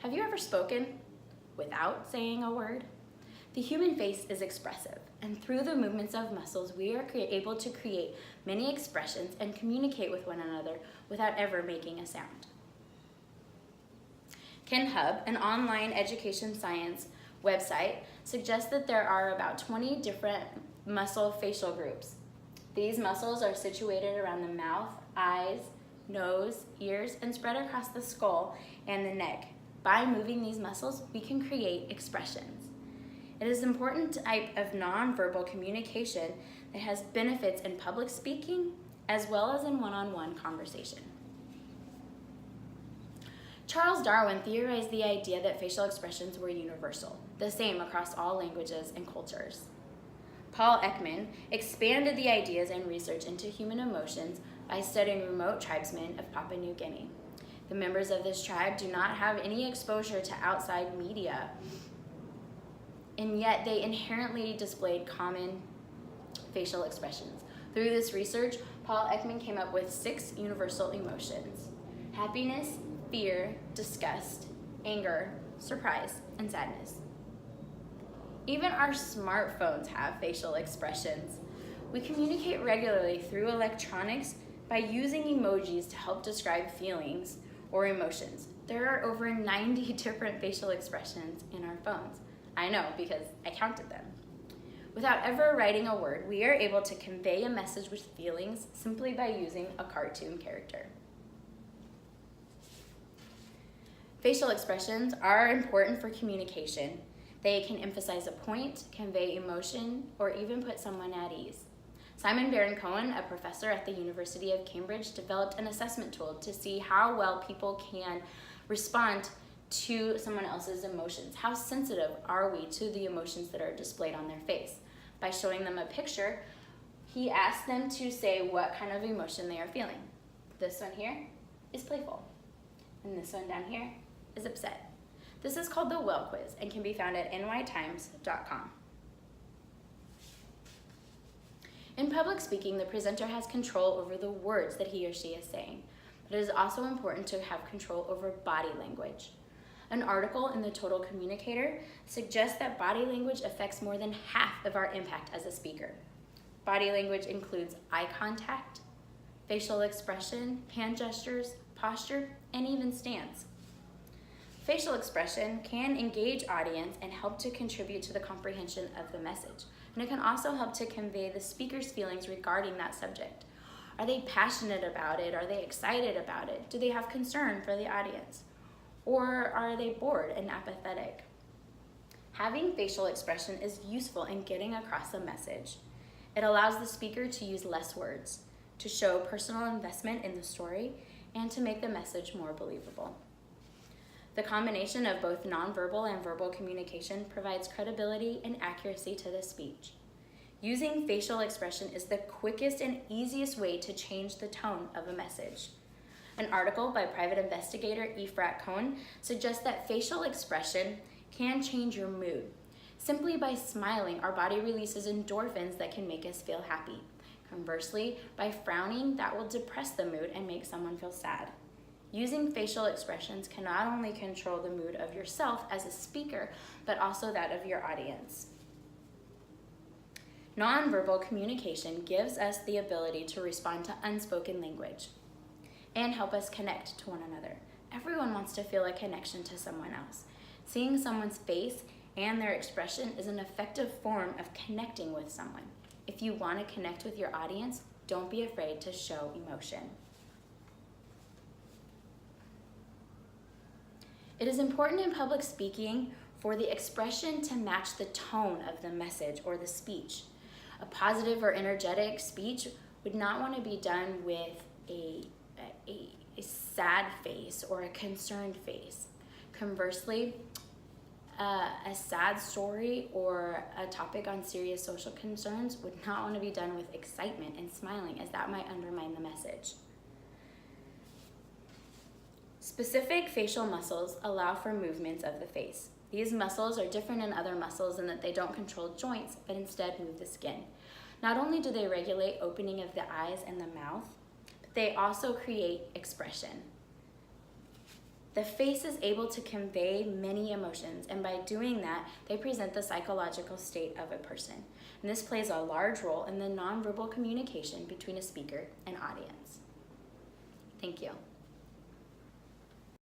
Have you ever spoken without saying a word? The human face is expressive, and through the movements of muscles, we are able to create many expressions and communicate with one another without ever making a sound. KinHub, an online education science website, suggests that there are about 20 different muscle facial groups. These muscles are situated around the mouth, eyes, nose, ears, and spread across the skull and the neck. By moving these muscles, we can create expressions. It is an important type of nonverbal communication that has benefits in public speaking as well as in one-on-one conversation. Charles Darwin theorized the idea that facial expressions were universal, the same across all languages and cultures. Paul Ekman expanded the ideas and research into human emotions by studying remote tribesmen of Papua New Guinea. The members of this tribe do not have any exposure to outside media, and yet they inherently displayed common facial expressions. Through this research, Paul Ekman came up with 6 universal emotions: happiness, fear, disgust, anger, surprise, and sadness. Even our smartphones have facial expressions. We communicate regularly through electronics by using emojis to help describe feelings or emotions. There are over 90 different facial expressions in our phones. I know because I counted them. Without ever writing a word, we are able to convey a message with feelings simply by using a cartoon character. Facial expressions are important for communication. They can emphasize a point, convey emotion, or even put someone at ease. Simon Baron-Cohen, a professor at the University of Cambridge, developed an assessment tool to see how well people can respond to someone else's emotions. How sensitive are we to the emotions that are displayed on their face? By showing them a picture, he asked them to say what kind of emotion they are feeling. This one here is playful, and this one down here is upset. This is called the Well Quiz and can be found at nytimes.com. In public speaking, the presenter has control over the words that he or she is saying, but it is also important to have control over body language. An article in the Total Communicator suggests that body language affects more than half of our impact as a speaker. Body language includes eye contact, facial expression, hand gestures, posture, and even stance. Facial expression can engage audience and help to contribute to the comprehension of the message. And it can also help to convey the speaker's feelings regarding that subject. Are they passionate about it? Are they excited about it? Do they have concern for the audience? Or are they bored and apathetic? Having facial expression is useful in getting across a message. It allows the speaker to use less words, to show personal investment in the story, and to make the message more believable. The combination of both nonverbal and verbal communication provides credibility and accuracy to the speech. Using facial expression is the quickest and easiest way to change the tone of a message. An article by private investigator Efrat Cohen suggests that facial expression can change your mood. Simply by smiling, our body releases endorphins that can make us feel happy. Conversely, by frowning, that will depress the mood and make someone feel sad. Using facial expressions can not only control the mood of yourself as a speaker, but also that of your audience. Nonverbal communication gives us the ability to respond to unspoken language and help us connect to one another. Everyone wants to feel a connection to someone else. Seeing someone's face and their expression is an effective form of connecting with someone. If you want to connect with your audience, don't be afraid to show emotion. It is important in public speaking for the expression to match the tone of the message or the speech. A positive or energetic speech would not want to be done with a sad face or a concerned face. Conversely, a sad story or a topic on serious social concerns would not want to be done with excitement and smiling, as that might undermine the message. Specific facial muscles allow for movements of the face. These muscles are different than other muscles in that they don't control joints, but instead move the skin. Not only do they regulate opening of the eyes and the mouth, but they also create expression. The face is able to convey many emotions, and by doing that, they present the psychological state of a person. And this plays a large role in the nonverbal communication between a speaker and audience. Thank you.